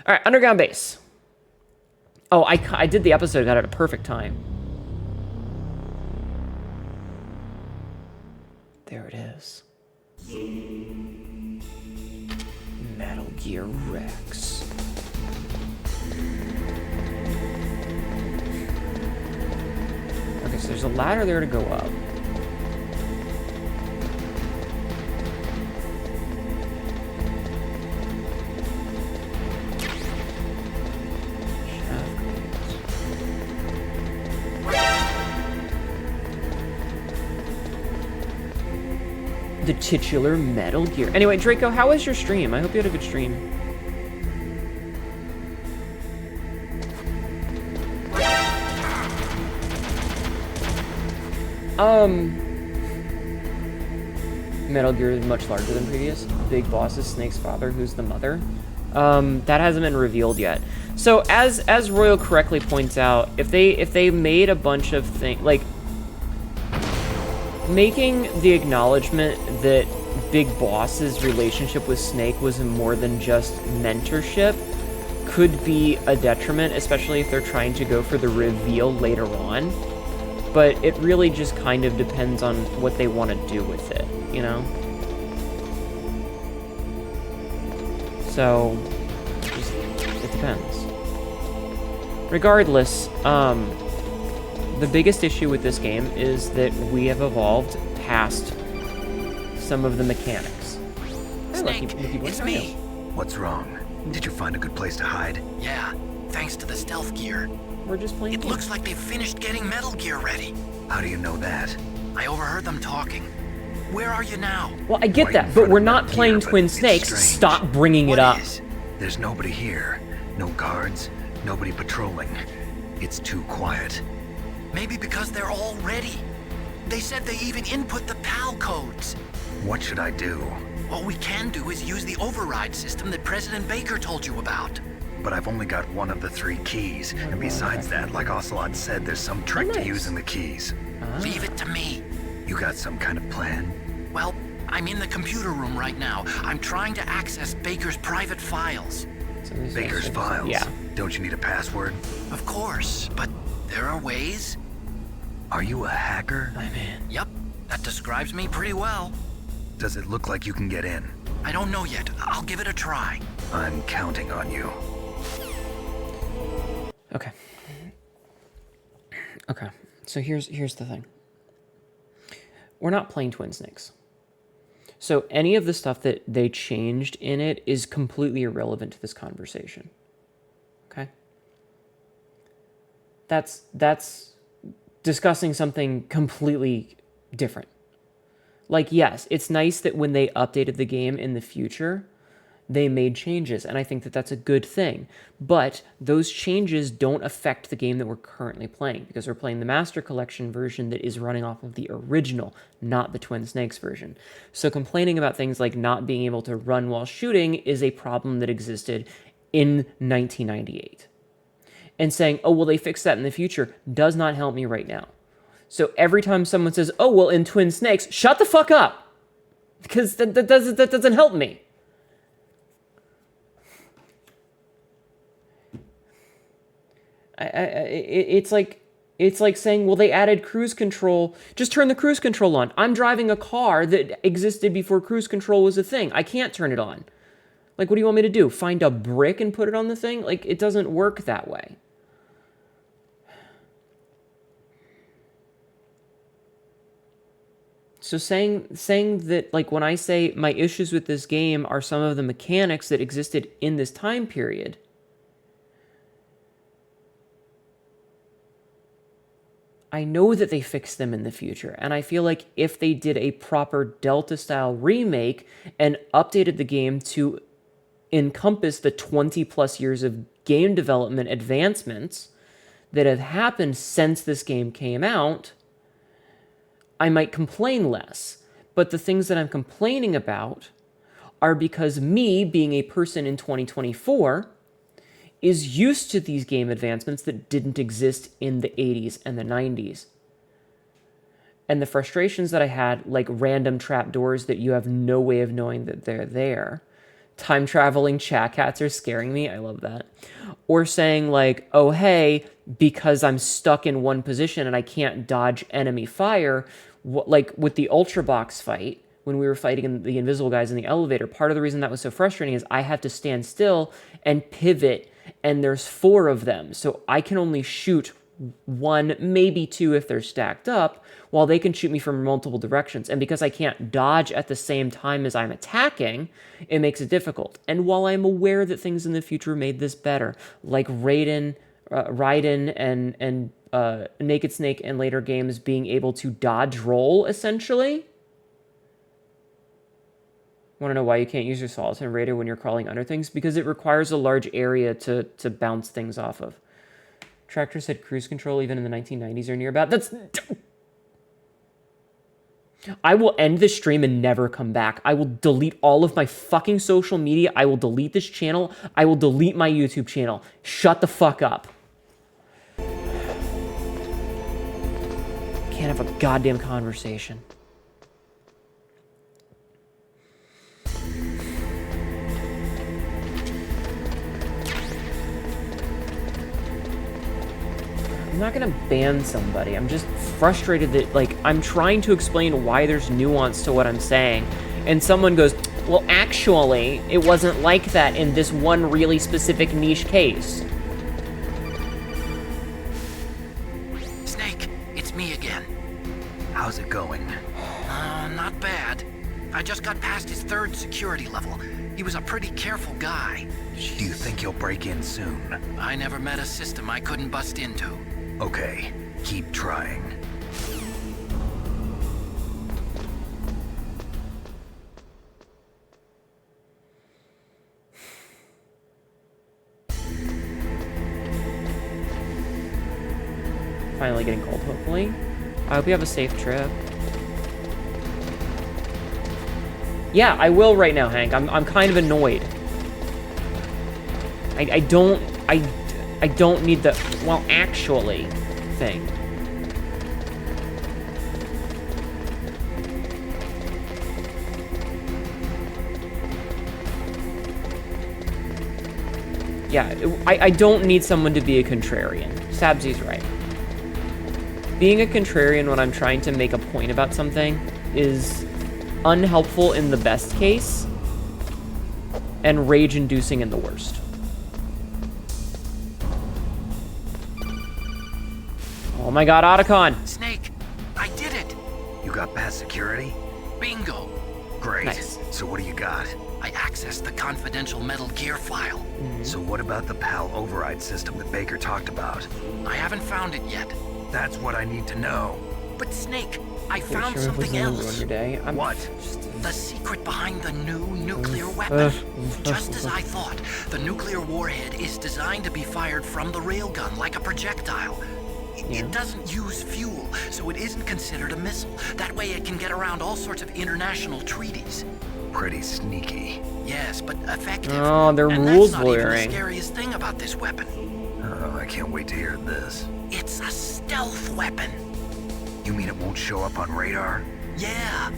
All right, underground base. Oh, I did the episode, got it at a perfect time. There it is. Metal Gear Rex. Okay, so there's a ladder there to go up. The titular Metal Gear. Anyway, Draco, how was your stream? I hope you had a good stream. Metal Gear is much larger than previous. Big boss is Snake's father, who's the mother. That hasn't been revealed yet. So as Royal correctly points out, if they made a bunch of things like making the acknowledgement that Big Boss's relationship with Snake was more than just mentorship could be a detriment, especially if they're trying to go for the reveal later on. But it really just kind of depends on what they want to do with it, you know? So, it depends. Regardless, the biggest issue with this game is that we have evolved past some of the mechanics. Snake, it's me. What's wrong? Did you find a good place to hide? Yeah, thanks to the stealth gear. We're just playing It looks like they've finished getting Metal Gear ready. How do you know that? I overheard them talking. Where are you now? Well, I get that, but we're not playing Twin Snakes. Stop bringing it up. There's nobody here. No guards, nobody patrolling. It's too quiet. Maybe because they're all ready. They said they even input the PAL codes. What should I do? What we can do is use the override system that President Baker told you about. But I've only got one of the 3 keys. And besides that, like Ocelot said, there's some trick to using the keys. Leave it to me. You got some kind of plan? Well, I'm in the computer room right now. I'm trying to access Baker's private files. Baker's files? Yeah. Don't you need a password? Of course, but there are ways. Are you a hacker? I'm in. Yep, that describes me pretty well. Does it look like you can get in? I don't know yet. I'll give it a try. I'm counting on you. Okay. Okay. So here's the thing. We're not playing Twin Snakes. So any of the stuff that they changed in it is completely irrelevant to this conversation. Okay? That's discussing something completely different. Like, yes, it's nice that when they updated the game in the future, they made changes, and I think that that's a good thing. But those changes don't affect the game that we're currently playing, because we're playing the Master Collection version that is running off of the original, not the Twin Snakes version. So complaining about things like not being able to run while shooting is a problem that existed in 1998. And saying, oh, well, they fixed that in the future, does not help me right now. So every time someone says, oh, well, in Twin Snakes, shut the fuck up! Because that doesn't help me. It's like saying, well, they added cruise control. Just turn the cruise control on. I'm driving a car that existed before cruise control was a thing. I can't turn it on. Like, what do you want me to do? Find a brick and put it on the thing? Like, it doesn't work that way. So saying that, like, when I say my issues with this game are some of the mechanics that existed in this time period, I know that they fixed them in the future, and I feel like if they did a proper Delta-style remake and updated the game to encompass the 20-plus years of game development advancements that have happened since this game came out, I might complain less. But the things that I'm complaining about are because me, being a person in 2024, is used to these game advancements that didn't exist in the 80s and the 90s. And the frustrations that I had, like random trapdoors that you have no way of knowing that they're there, time traveling chat cats are scaring me. I love that. Or saying like, oh, hey, because I'm stuck in one position and I can't dodge enemy fire, like with the Ultra Box fight, when we were fighting the invisible guys in the elevator, part of the reason that was so frustrating is I have to stand still and pivot, and there's 4 of them. So I can only shoot 1, maybe 2 if they're stacked up, while they can shoot me from multiple directions. And because I can't dodge at the same time as I'm attacking, it makes it difficult. And while I'm aware that things in the future made this better, like Raiden and Naked Snake and later games being able to dodge roll, essentially. Want to know why you can't use your Solitaire Raider when you're crawling under things? Because it requires a large area to bounce things off of. Tractor said cruise control even in the 1990s or nearby. That's... I will end this stream and never come back. I will delete all of my fucking social media. I will delete this channel. I will delete my YouTube channel. Shut the fuck up. Can't have a goddamn conversation. I'm not gonna ban somebody. I'm just frustrated that, like, I'm trying to explain why there's nuance to what I'm saying, and someone goes, well, actually, it wasn't like that in this one really specific niche case. Snake, it's me again. How's it going? Not bad. I just got past his 3rd security level. He was a pretty careful guy. Do you think you'll break in soon? I never met a system I couldn't bust into. Okay, keep trying. Finally getting cold, hopefully. I hope you have a safe trip. Yeah, I will right now, Hank. I'm kind of annoyed. I don't need the, well, actually thing. Yeah, I don't need someone to be a contrarian. Sabzi's right. Being a contrarian when I'm trying to make a point about something is unhelpful in the best case and rage-inducing in the worst. Oh my god, Otacon! Snake, I did it! You got past security? Bingo! Great. Nice. So what do you got? I accessed the confidential Metal Gear file. So what about the PAL override system that Baker talked about? I haven't found it yet. That's what I need to know. But Snake, I Sure, found if something this isn't else. ruin your day. What? The secret behind the new nuclear weapon. Just as I thought, the nuclear warhead is designed to be fired from the railgun like a projectile. It doesn't use fuel, so it isn't considered a missile. That way it can get around all sorts of international treaties. Pretty sneaky. Yes, but effective. Oh, they're and rules that's not even lawyering. the scariest thing about this weapon. Oh, I can't wait to hear this. It's a stealth weapon. You mean it won't show up on radar? Yeah.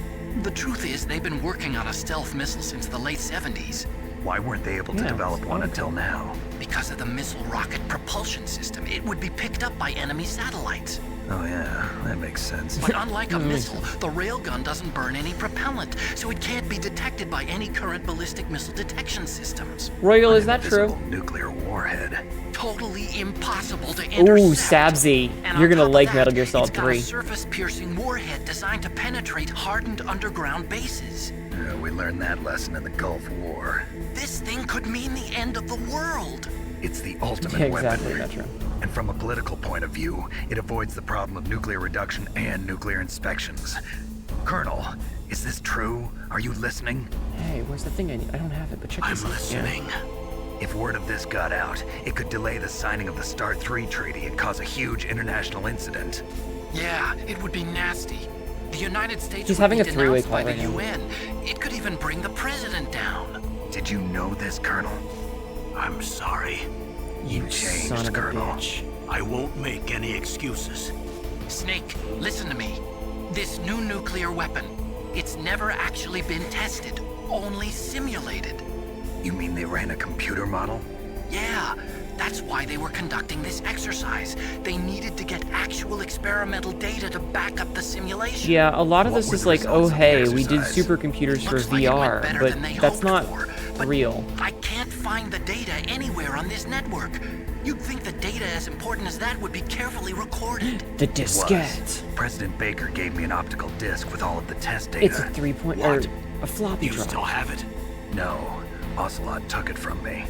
The truth is, they've been working on a stealth missile since the late 70s. Why weren't they able to Yeah, develop one okay. until now? Because of the missile rocket propulsion system, it would be picked up by enemy satellites. Oh yeah, that makes sense. But unlike a missile, the railgun doesn't burn any propellant, so it can't be detected by any current ballistic missile detection systems. Royal, is An that true? invisible nuclear warhead. Totally impossible to Ooh, intercept. Sabzi. And You're on gonna top of like that, Metal Gear Solid it's got 3. a surface-piercing warhead designed to penetrate hardened underground bases. We learned that lesson in the Gulf War. This thing could mean the end of the world. It's the ultimate Yeah, exactly, weapon. that's true. And from a political point of view, it avoids the problem of nuclear reduction and nuclear inspections. Colonel, is this true? Are you listening? Hey, where's the thing I need? I don't have it, but check I'm this out. listening. If word of this got out, it could delay the signing of the START 3 treaty and cause a huge international incident. Yeah, it would be nasty. The United States He's would having be a three-way denounced by call the right now. UN. It could even bring the president down. Did you know this, Colonel? I'm sorry. You You changed, son of a Colonel. bitch. I won't make any excuses. Snake, listen to me. This new nuclear weapon, it's never actually been tested, only simulated. You mean they ran a computer model? Yeah, that's why they were conducting this exercise. They needed to get actual experimental data to back up the simulation. Yeah, a lot of What this were is the like, oh results of the hey, we did exercise? supercomputers for Looks like it went VR, better but than they that's hoped not for, but real. I can't find the data anywhere on this network. You'd think the data as important as that would be carefully recorded. The It was. diskette. President Baker gave me an optical disc with all of the test data. It's a 3 or What? a floppy You drive. still have it? No, Ocelot took it from me.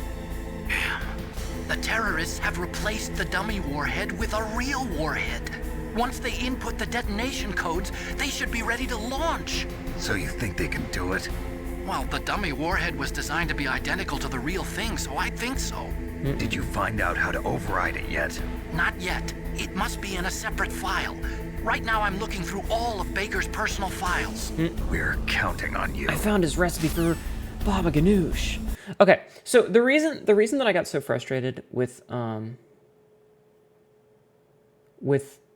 The terrorists have replaced the dummy warhead with a real warhead. Once they input the detonation codes, they should be ready to launch. So you think they can do it? Well, the dummy warhead was designed to be identical to the real thing, so I think so. Did you find out how to override it yet? Not yet. It must be in a separate file. Right now I'm looking through all of Baker's personal files. We're counting on you. I found his recipe for baba ganoush. Okay, so the reason that I got so frustrated with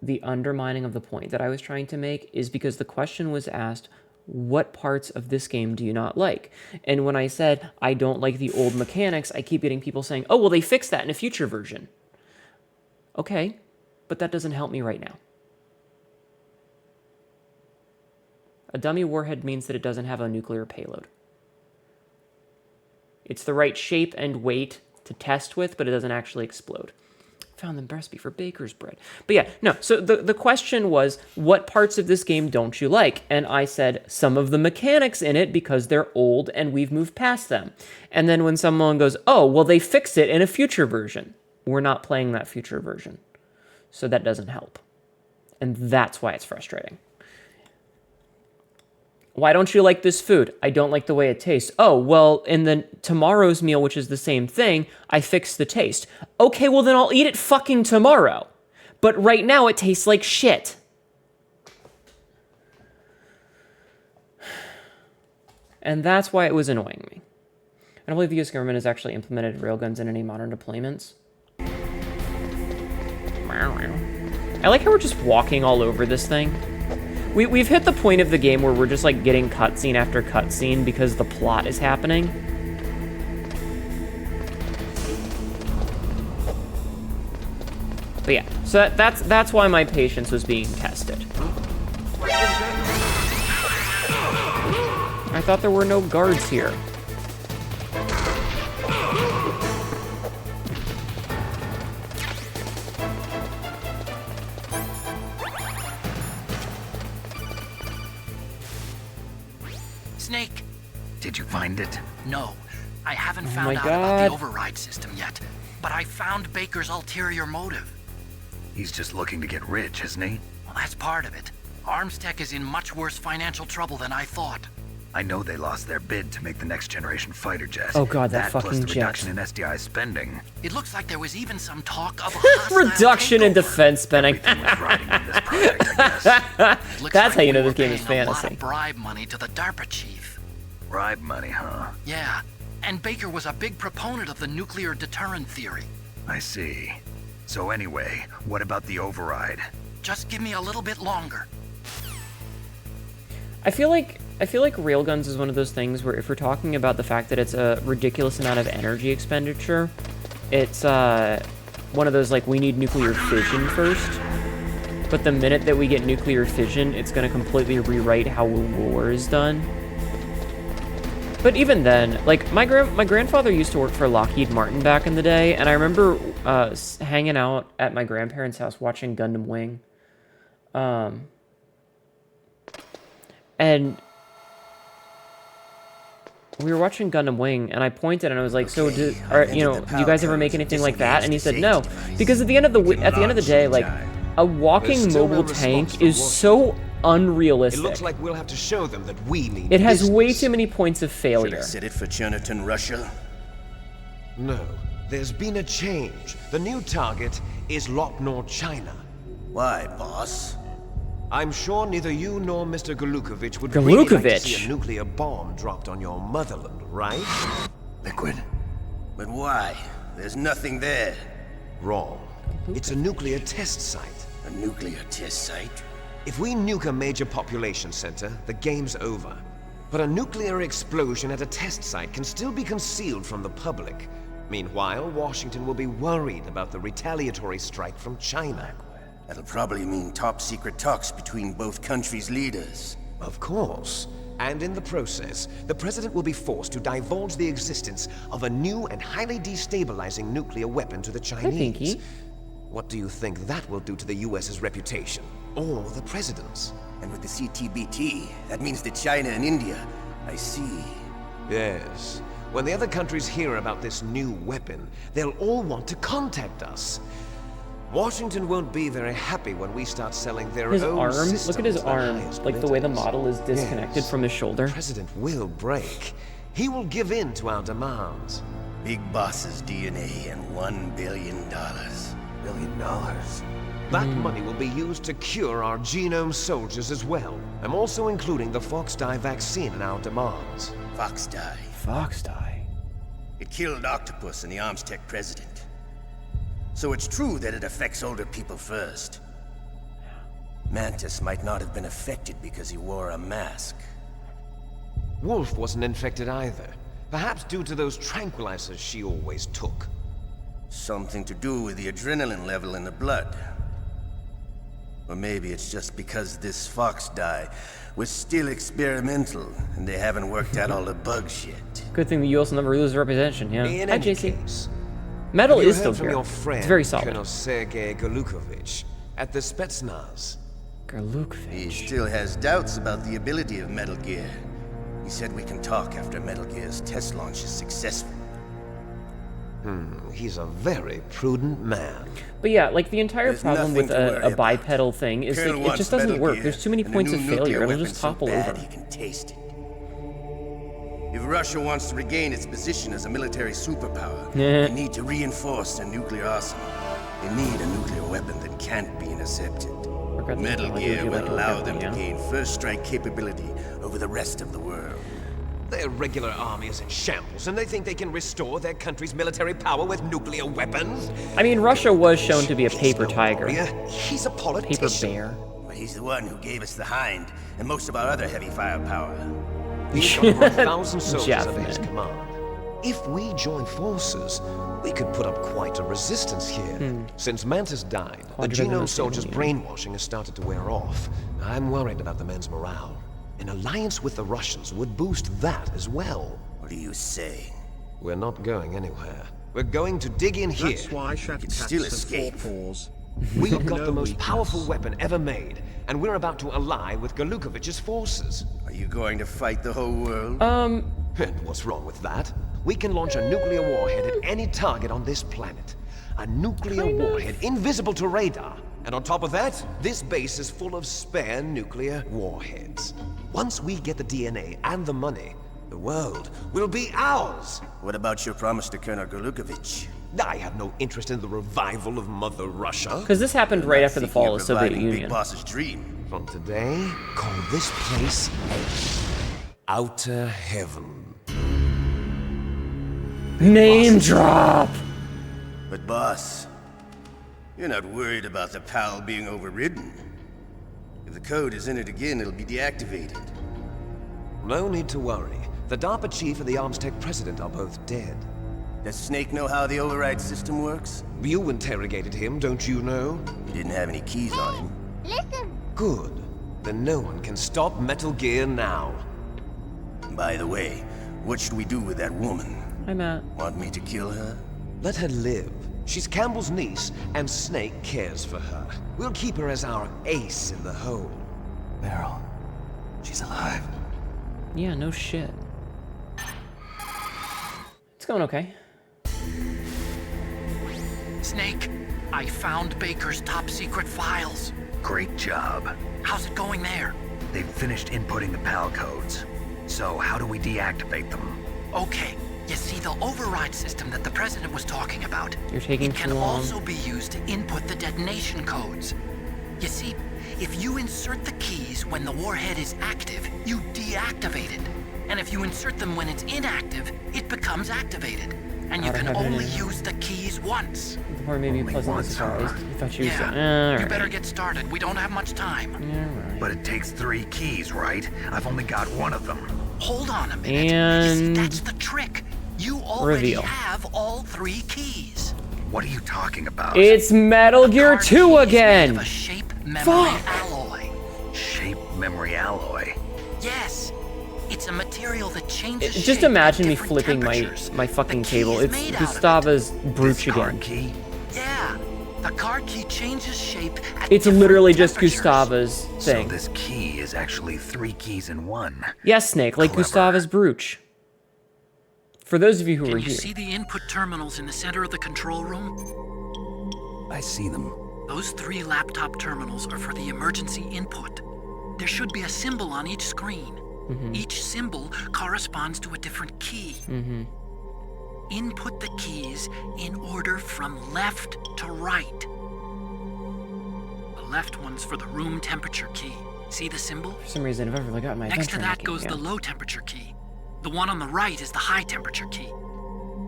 the undermining of the point that I was trying to make is because the question was asked, what parts of this game do you not like? And when I said I don't like the old mechanics, I keep getting people saying, oh, well, they fixed that in a future version. Okay, but that doesn't help me right now. A dummy warhead means that it doesn't have a nuclear payload. It's the right shape and weight to test with, but it doesn't actually explode. Found the recipe for baker's bread. But yeah, no, so the question was, what parts of this game don't you like? And I said, some of the mechanics in it because they're old and we've moved past them. And then when someone goes, oh, well, they fixed it in a future version. We're not playing that future version. So that doesn't help. And that's why it's frustrating. Why don't you like this food? I don't like the way it tastes. Oh, well, in the tomorrow's meal, which is the same thing, I fixed the taste. Okay, well then I'll eat it fucking tomorrow. But right now it tastes like shit. And that's why it was annoying me. I don't believe the US government has actually implemented railguns in any modern deployments. I like how we're just walking all over this thing. We've hit the point of the game where we're just like getting cutscene after cutscene because the plot is happening. But yeah, so that's why my patience was being tested. I thought there were no guards here. Snake. Did you find it? No, I haven't my found out about God. the override system yet. But I found Baker's ulterior motive. He's just looking to get rich, isn't he? Well, that's part of it. Arms Tech is in much worse financial trouble than I thought. I know they lost their bid to make the next generation fighter jet. Oh God, that plus fucking the jet. reduction in SDI spending. It looks like there was even some talk of a hostile Reduction in takeover. defense spending. Everything was riding on this project, I guess. It looks That's like how you know we this were game is paying a lot fantasy. of bribe money to the DARPA chief. Bribe money, huh? Yeah, and Baker was a big proponent of the nuclear deterrent theory. I see. So anyway, what about the override? Just give me a little bit longer. I feel like railguns is one of those things where if we're talking about the fact that it's a ridiculous amount of energy expenditure, it's one of those like we need nuclear fission first. But the minute that we get nuclear fission, it's going to completely rewrite how war is done. But even then, like my grandfather used to work for Lockheed Martin back in the day, and I remember hanging out at my grandparents' house watching Gundam Wing. And we were watching Gundam Wing, and I pointed and I was like, "So, do you guys ever make anything like that?" And he said, "No," because at the end of the day, like a walking mobile tank is so unrealistic. It looks like we'll have to show them that we mean It has way business. too many points of Should I failure. set it for Cherniton, Russia? No, there's been a change. The new target is Lopnor, China. Why, boss? I'm sure neither you nor Mr. Galukovich would really like to Galukovich. see a nuclear bomb dropped on your motherland, right? Liquid? But why? There's nothing there. Wrong. It's a nuclear test site. A nuclear test site? If we nuke a major population center, the game's over. But a nuclear explosion at a test site can still be concealed from the public. Meanwhile, Washington will be worried about the retaliatory strike from China. That'll probably mean top-secret talks between both countries' leaders. Of course. And in the process, the president will be forced to divulge the existence of a new and highly destabilizing nuclear weapon to the Chinese. Pinky. What do you think that will do to the US's reputation? Or the president's? And with the CTBT, that means that China and India. I see. Yes. When the other countries hear about this new weapon, they'll all want to contact us. Washington won't be very happy when we start selling their His own arm, systems look at his to the arm, highest like the way the bidders. model is disconnected Yes. from his shoulder. The president will break. He will give in to our demands. Big Boss's DNA and $1 billion. $1 billion? That money will be used to cure our genome soldiers as well. I'm also including the Fox dye vaccine in our demands. Fox dye. Fox die. It killed Octopus and the Armstech president. So it's true that it affects older people first. Mantis might not have been affected because he wore a mask. Wolf wasn't infected either. Perhaps due to those tranquilizers she always took. Something to do with the adrenaline level in the blood. Or maybe it's just because this Fox dye was still experimental and they haven't worked out all the bugs yet. Good thing the U.S. will never lose representation, yeah. In Hi, any JC. case, Metal have you is still heard from here. your friend, It's very solid. Colonel Sergei Golukovich, at the Spetsnaz? He Gerlukvich. still has doubts about the ability of Metal Gear. He said we can talk after Metal Gear's test launch is successful. He's a very prudent man. But yeah, like the entire There's problem nothing with to worry a about. bipedal thing is Colonel like, it wants just doesn't Metal work. Gear, There's too many and a points new of nuclear failure. It'll weapon just so topple bad over. he can taste it. If Russia wants to regain its position as a military superpower, Yeah. they need to reinforce their nuclear arsenal. They need a nuclear weapon that can't be intercepted. Regardless, Metal like, Gear would you will like to allow look them at to them, yeah? gain first strike capability over the rest of the world. Their regular army is in shambles, and they think they can restore their country's military power with nuclear weapons? I mean, Russia was shown to be a He's paper no tiger. warrior. He's a Paper politician. bear. But he's the one who gave us the Hind and most of our other heavy firepower. He's got over 1,000 soldiers Jeff, under his man. command. If we join forces, we could put up quite a resistance here. Since Mantis died, the Quadrivalent genome soldiers' yeah. brainwashing has started to wear off. I'm worried about the men's morale. An alliance with the Russians would boost that as well. What are you saying? We're not going anywhere. We're going to dig in here. That's why Shad can still Cats have escape. 4 paws. We've got the No most weakness. powerful weapon ever made, and we're about to ally with Golukovich's forces. Are you going to fight the whole world? And what's wrong with that? We can launch a nuclear warhead at any target on this planet. A nuclear warhead invisible to radar. And on top of that, this base is full of spare nuclear warheads. Once we get the DNA and the money, the world will be ours. What about your promise to Colonel Golukovich? I have no interest in the revival of Mother Russia. Because this happened right after the Thinking fall of Soviet reviving Big Union. Boss's dream. From today, call this place Outer Heaven. Name drop! But boss, you're not worried about the PAL being overridden. If the code is in it again, it'll be deactivated. No need to worry. The DARPA chief and the Armstech president are both dead. Does Snake know how the override system works? You interrogated him, don't you know? He didn't have any keys on him. Good. Then no one can stop Metal Gear now. By the way, what should we do with that woman? Hi, Matt. Want me to kill her? Let her live. She's Campbell's niece, and Snake cares for her. We'll keep her as our ace in the hole. Meryl, she's alive. Yeah, no shit. It's going okay. Snake, I found Baker's top-secret files. Great job. How's it going there? They've finished inputting the PAL codes. So how do we deactivate them? Okay, you see the override system that the president was talking about. You're taking It can too long. also be used to input the detonation codes. You see, if you insert the keys when the warhead is active, you deactivate it. And if you insert them when it's inactive, it becomes activated. And you Outer can Heaven only is- use the keys once. Or maybe Only pleasantly once, huh? surprised. You thought you was Yeah, you alright. better get started. We don't have much time. Alright. But it takes 3 keys, right? I've only got one of them. Hold on a minute. And That's the trick. You already reveal. have all 3 keys. What are you talking about? It's Metal Gear Card 2 key is made again. of a shape memory Fuck. alloy. Shape memory alloy. Yes. It's a material that changes Just shape imagine at me different flipping temperatures. my fucking The key cable. is It's made out of it. Gustava's brooch This card again. key? Yeah. The card key changes shape at It's different literally just temperatures. Gustava's So thing. this key is actually 3 keys in one. Yes, Snake, like Clever. Gustava's brooch. For those of you who Can were you here. see the input terminals in the center of the control room? I see them. Those 3 laptop terminals are for the emergency input. There should be a symbol on each screen. Each symbol corresponds to a different key. Input the keys in order from left to right. The left one's for the room temperature key. See the symbol? For some reason, I've ever forgotten my Next to adventure that making, goes yeah. the low temperature key. The one on the right is the high temperature key.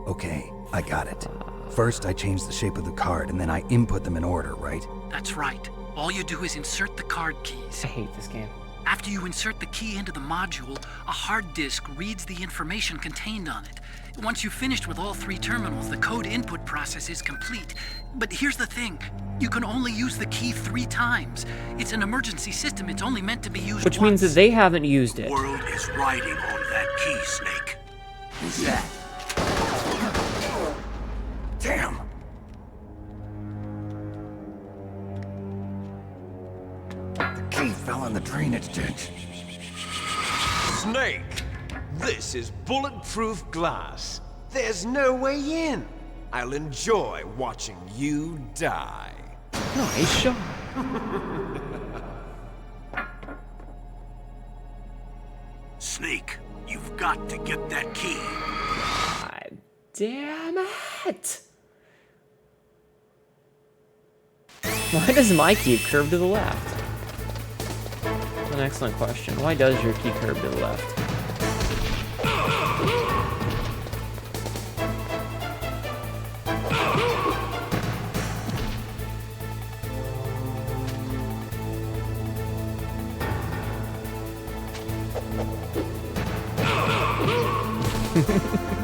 Okay, I got it. First, I change the shape of the card, and then I input them in order, right? That's right. All you do is insert the card keys. I hate this game. After you insert the key into the module, a hard disk reads the information contained on it. Once you've finished with all 3 terminals, the code input process is complete. But here's the thing. You can only use the key 3 times. It's an emergency system. It's only meant to be used Which once. means that they haven't used it. World is riding on that key, Snake. Who's that? Damn! The key fell in the drainage ditch. Snake, this is bulletproof glass. There's no way in. I'll enjoy watching you die. Nice shot. Snake, you've got to get that key. God damn it. Why does my key curve to the left? That's an excellent question. Why does your key curve to the left?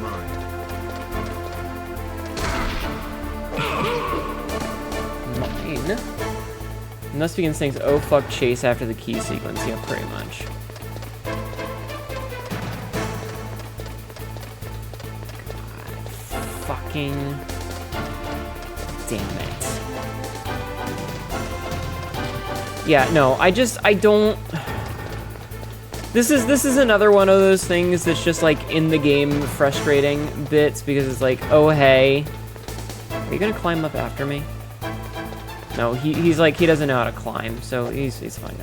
Mine. Must begin saying, oh fuck, chase after the key sequence. Yeah, pretty much. God, fucking damn it. Yeah, no, I don't. This is another one of those things that's just like in the game frustrating bits because it's like, oh hey, are you gonna climb up after me? No, he's like, he doesn't know how to climb, so he's fine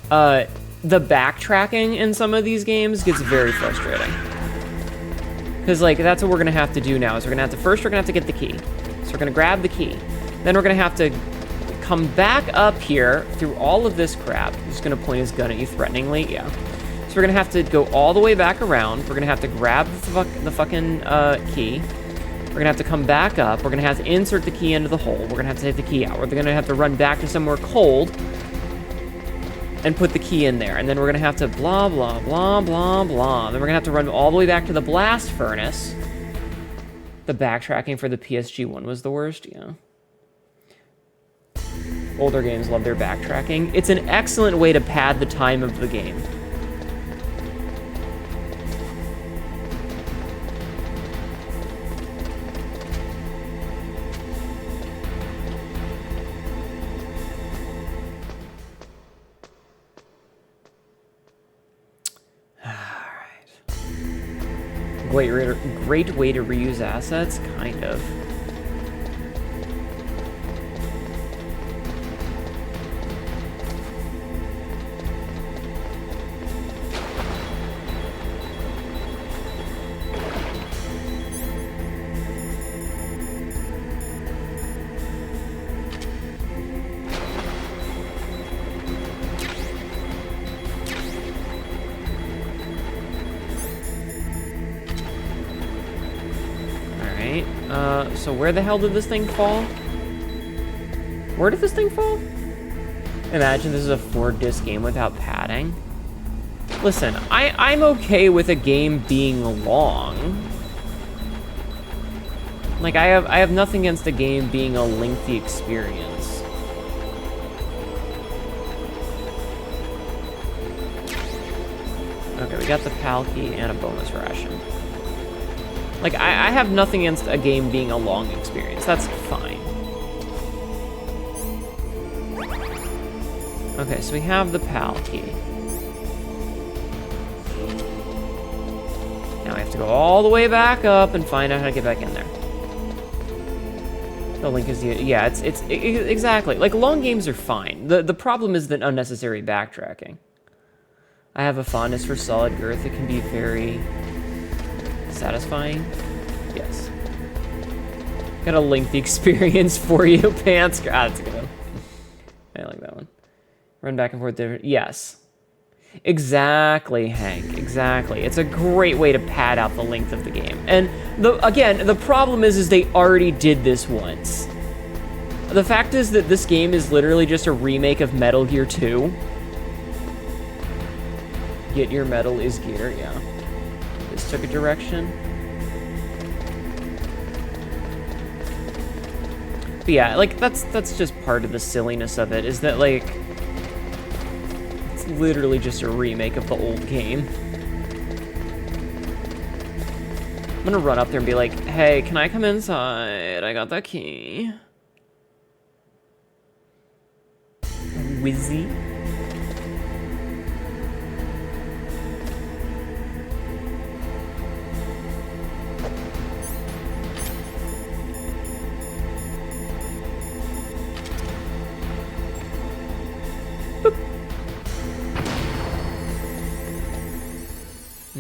now. The backtracking in some of these games gets very frustrating. Because, like, that's what we're going to have to do now, is we're going to have to get the key. So we're going to grab the key. Then we're going to have to come back up here through all of this crap. He's going to point his gun at you threateningly, yeah. So we're going to have to go all the way back around. We're going to have to grab the fucking key. We're gonna have to come back up. We're gonna have to insert the key into the hole. We're gonna have to take the key out. We're gonna have to run back to somewhere cold and put the key in there. And then we're gonna have to blah, blah, blah, blah, blah. Then we're gonna have to run all the way back to the blast furnace. The backtracking for the PSG one was the worst, yeah. Older games love their backtracking. It's an excellent way to pad the time of the game. Great way to reuse assets, kind of. So where the hell did this thing fall? Where did this thing fall? Imagine this is a 4-disc game without padding. Listen, I'm okay with a game being long. Like, I have nothing against a game being a lengthy experience. Okay, we got the PAL key and a bonus ration. Like, I have nothing against a game being a long experience. That's fine. Okay, so we have the PAL key. Now we have to go all the way back up and find out how to get back in there. The link is, yeah, it's exactly. Like, long games are fine. The problem is the unnecessary backtracking. I have a fondness for solid girth. It can be very satisfying. Yes. Got a lengthy experience for you, Pants. Ah, that's a good one. I like that one. Run back and forth different. Yes. Exactly, Hank. Exactly. It's a great way to pad out the length of the game. And again, the problem is they already did this once. The fact is that this game is literally just a remake of Metal Gear 2. Get your metal is gear, yeah. This took a direction. But yeah, like that's just part of the silliness of it, is that like it's literally just a remake of the old game. I'm gonna run up there and be like, hey, can I come inside? I got that key. Wizzy.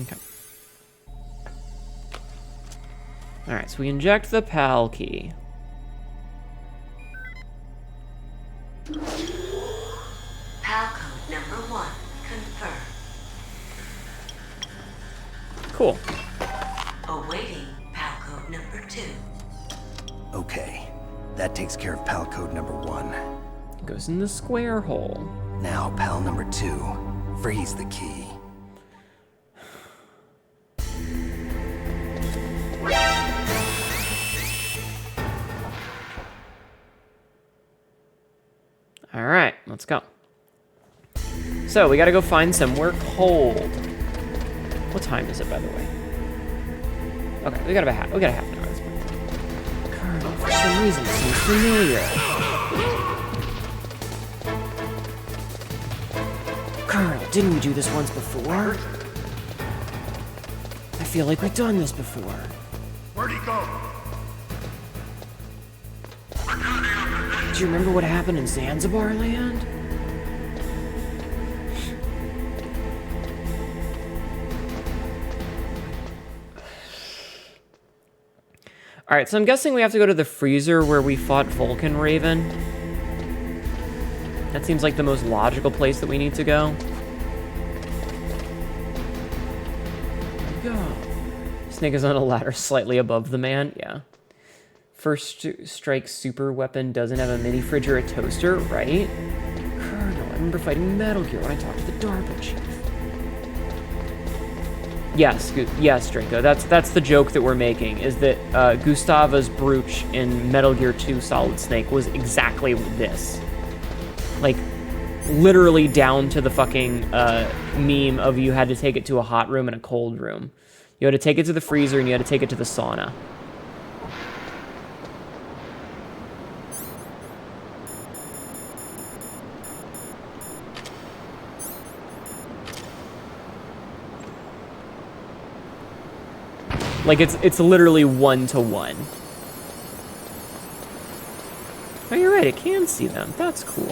Okay. Alright, so we inject the PAL key. PAL code number 1 confirmed. Cool. Awaiting PAL code number 2. Okay, that takes care of PAL code number 1. Goes in the square hole. Now PAL number 2. Freeze the key. Alright, let's go. So, we gotta go find somewhere cold. What time is it, by the way? Okay, we got a half an hour at this point. Colonel, for some reason, it seems familiar. Colonel, didn't we do this once before? I feel like we've done this before. Where'd he go? Do you remember what happened in Zanzibar Land? Alright, so I'm guessing we have to go to the freezer where we fought Vulcan Raven. That seems like the most logical place that we need to go. Go. Snake is on a ladder slightly above the man, yeah. First Strike super weapon doesn't have a mini fridge or a toaster, right? Colonel, I remember fighting Metal Gear when I talked to the DARPA chief. Yes, Draco. That's the joke that we're making, is that Gustava's brooch in Metal Gear 2 Solid Snake was exactly this. Like, literally down to the fucking meme of you had to take it to a hot room and a cold room. You had to take it to the freezer and you had to take it to the sauna. Like, it's literally 1-to-1. Oh, you're right, it can see them. That's cool.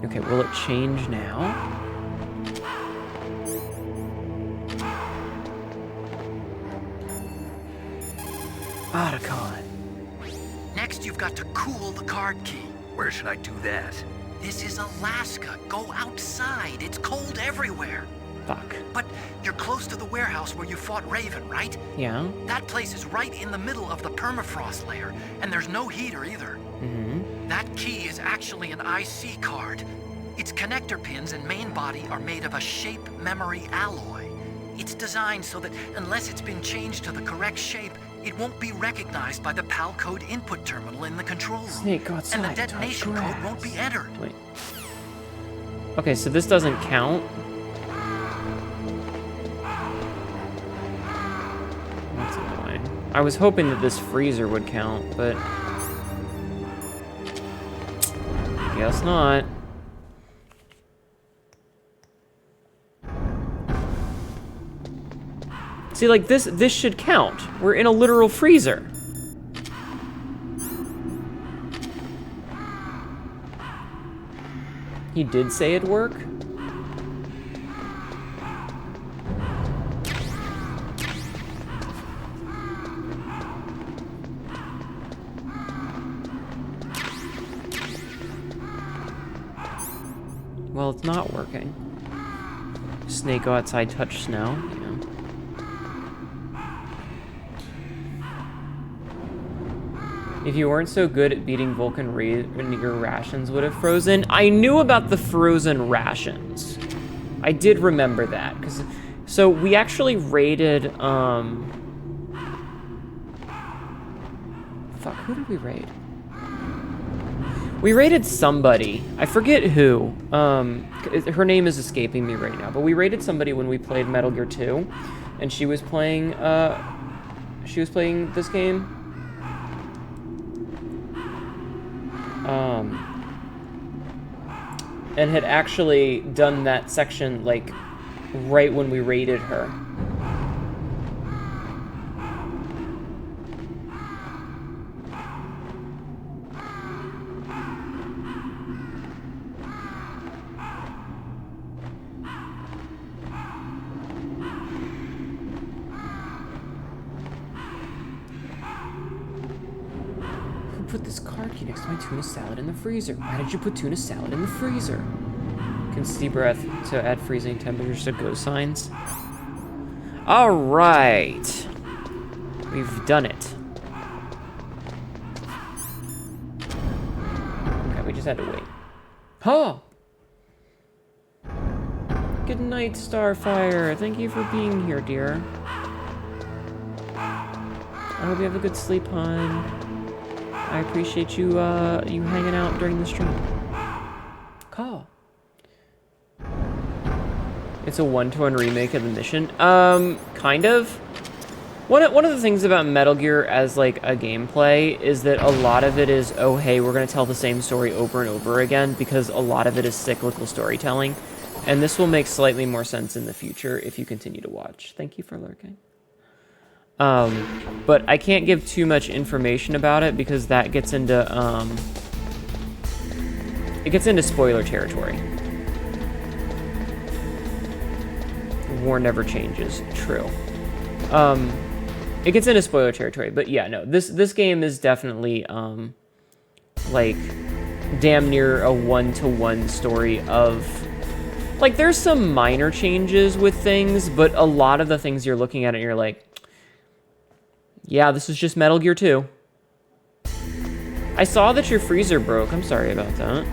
Okay, will it change now? Otacon. Next, you've got to cool the card key. Where should I do that? This is Alaska. Go outside. It's cold everywhere. Fuck. But You're close to the warehouse where you fought Raven, right? Yeah. That place is right in the middle of the permafrost layer, and there's no heater either. That key is actually an IC card. Its connector pins and main body are made of a shape memory alloy. It's designed so that unless it's been changed to the correct shape, it won't be recognized by the PAL code input terminal in the control room. Snake, go outside. And the detonation code won't be entered. Wait. Okay, so this doesn't count. That's annoying. I was hoping that this freezer would count, but guess not. See, like this should count. We're in a literal freezer. He did say it'd work. Well, it's not working. Snake, go outside, touch snow. Yeah. If you weren't so good at beating Vulcan, your rations would have frozen. I knew about the frozen rations. I did remember that. So we actually raided, fuck, who did we raid? We raided somebody. I forget who. Her name is escaping me right now. But we raided somebody when we played Metal Gear 2. And she was playing this game. And had actually done that section, like, right when we raided her. Put this card key next to my tuna salad in the freezer. Why did you put tuna salad in the freezer? Can see breath to add freezing temperatures to go signs. All right, we've done it. Okay, we just had to wait. Huh. Good night, Starfire. Thank you for being here, dear. I hope you have a good sleep, hon. I appreciate you you hanging out during the stream. Call. It's a 1-to-1 remake of the mission. Kind of. One of the things about Metal Gear as like a gameplay is that a lot of it is, oh hey, we're gonna tell the same story over and over again, because a lot of it is cyclical storytelling. And this will make slightly more sense in the future if you continue to watch. Thank you for lurking. But I can't give too much information about it because that gets into, it gets into spoiler territory. War never changes. True. It gets into spoiler territory, but yeah, no, this game is definitely, like, damn near a 1-to-1 story of, like, there's some minor changes with things, but a lot of the things you're looking at and you're like, yeah, this is just Metal Gear 2. I saw that your freezer broke. I'm sorry about that.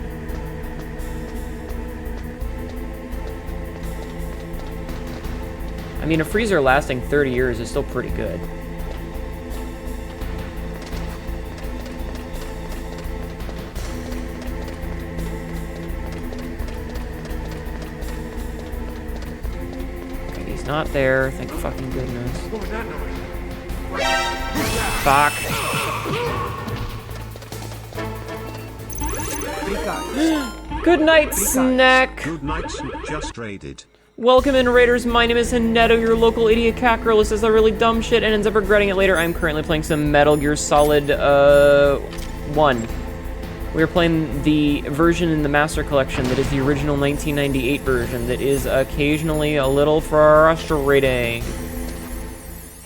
I mean, a freezer lasting 30 years is still pretty good. Okay, he's not there. Thank fucking goodness. What was that noise? Fuck. Good night, Snack. Good night, just raided. Welcome in, Raiders. My name is Hnetu, your local idiot cat girl who says the really dumb shit and ends up regretting it later. I'm currently playing some Metal Gear Solid 1. We're playing the version in the Master Collection that is the original 1998 version that is occasionally a little frustrating.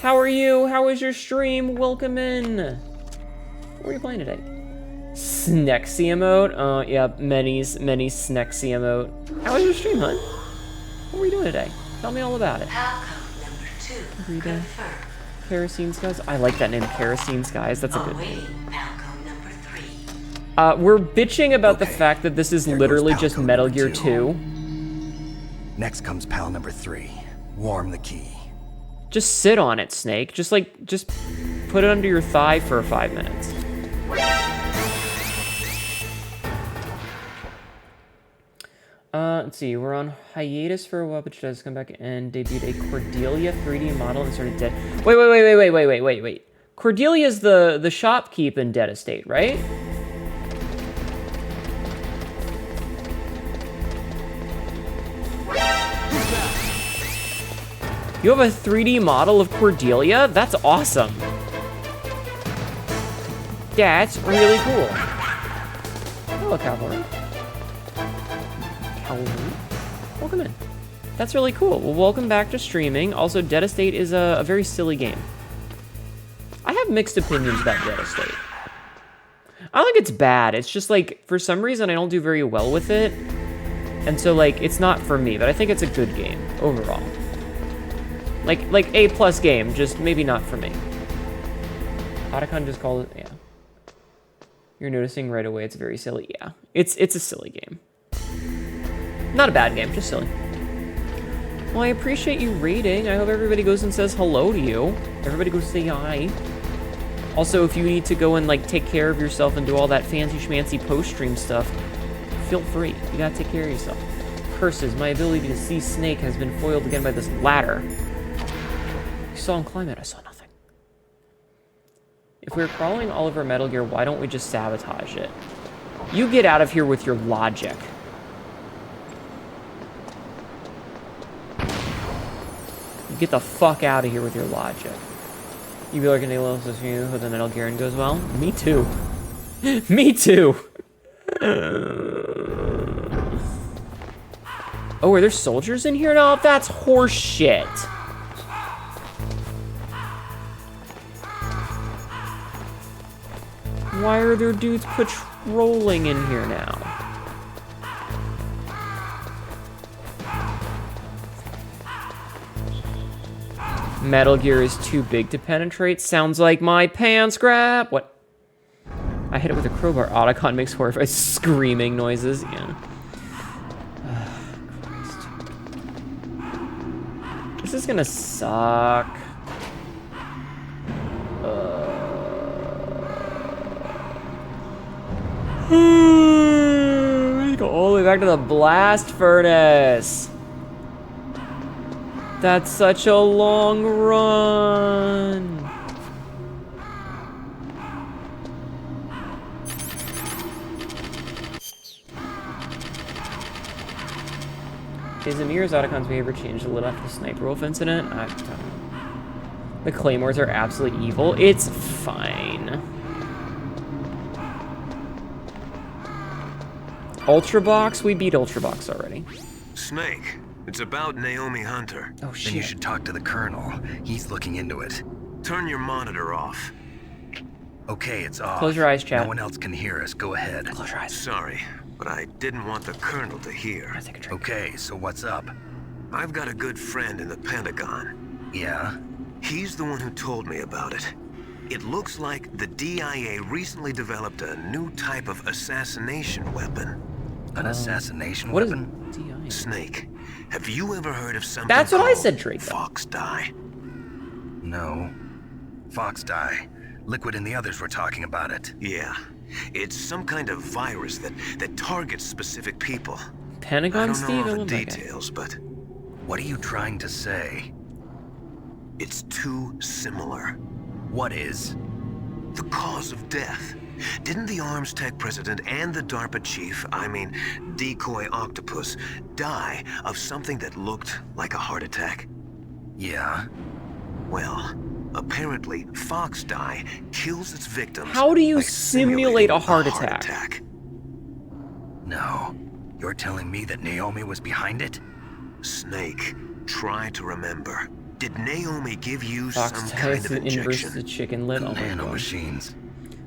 How are you? How was your stream? Welcome in. What are you playing today? Snexy emote? Oh, yeah, many Snexy emote. How was your stream, hon? What were you doing today? Tell me all about it. Palcode number 2 Rita. confirmed. Kerosene Skies. I like that name, Kerosene Skies. That's a good name. Awaiting Palcode number 3. We're bitching about the Okay. fact that this is There literally goes just Palcode Metal number Gear 2. 2. Next comes pal number 3. Warm the key. Just sit on it, Snake. Just put it under your thigh for 5 minutes. Let's see. We're on hiatus for a while, but she does come back and debuted a Cordelia 3D model and started dead. Wait. Cordelia's the shopkeep in Dead Estate, right? You have a 3D model of Cordelia? That's awesome. That's really cool. Hello, Cavalry. Welcome in. That's really cool. Well, welcome back to streaming. Also, Dead Estate is a very silly game. I have mixed opinions about Dead Estate. I don't think it's bad. It's just like, for some reason, I don't do very well with it. And so, like, it's not for me, but I think it's a good game overall. Like A+ game, just maybe not for me. Otacon just called it, yeah. You're noticing right away it's very silly. Yeah, it's a silly game. Not a bad game, just silly. Well, I appreciate you raiding. I hope everybody goes and says hello to you. Everybody go say hi. Also, if you need to go and like take care of yourself and do all that fancy schmancy post-stream stuff, feel free. You gotta take care of yourself. Curses, my ability to see Snake has been foiled again by this ladder. You saw him climb it, I saw nothing. If we're crawling all over Metal Gear, why don't we just sabotage it? You get out of here with your logic. You get the fuck out of here with your logic. You be like, anyone else with you, the Metal Gear goes well? Me too. Me too. Oh, are there soldiers in here now? That's horse shit. Why are there dudes patrolling in here now? Metal Gear is too big to penetrate. Sounds like my pants grab. What? I hit it with a crowbar. Otacon makes horrified screaming noises. Yeah. Christ. This is gonna suck. Let's go all the way back to the blast furnace. That's such a long run. Is Amir's Otacon's behavior changed a little after the Sniper Wolf incident? I don't know. The Claymores are absolutely evil. It's fine. Ultrabox? We beat Ultrabox already. Snake, it's about Naomi Hunter. Oh, shit. Then you should talk to the Colonel. He's looking into it. Turn your monitor off. Okay, it's off. Close your eyes, chat. No one else can hear us. Go ahead. Close your eyes. Sorry, but I didn't want the Colonel to hear. Take a drink. Okay, so what's up? I've got a good friend in the Pentagon. Yeah? He's the one who told me about it. It looks like the DIA recently developed a new type of assassination weapon. An assassination What is weapon? DI? Snake, have you ever heard of something That's what I called said, Drake. Fox dye? No. Fox dye. Liquid and the others were talking about it. Yeah. It's some kind of virus that targets specific people. I Pentagon don't Steve? know I all the love that guy. details, but What are you trying to say? it's too similar. What is? The cause of death. Didn't the Arms Tech president and the DARPA chief, I mean, Decoy Octopus, die of something that looked like a heart attack? Yeah. Well, apparently Fox dye kills its victims. How do you by simulate a heart simulating attack? No. You're telling me that Naomi was behind it? Snake, try to remember. Did Naomi give you Fox some ties kind of the inverse of injection? the chicken lid. The Oh my god. nanomachines.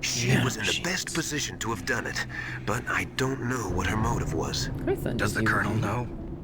She was in the best position to have done it, but I don't know what her motive was. I thought Does the you- Colonel know?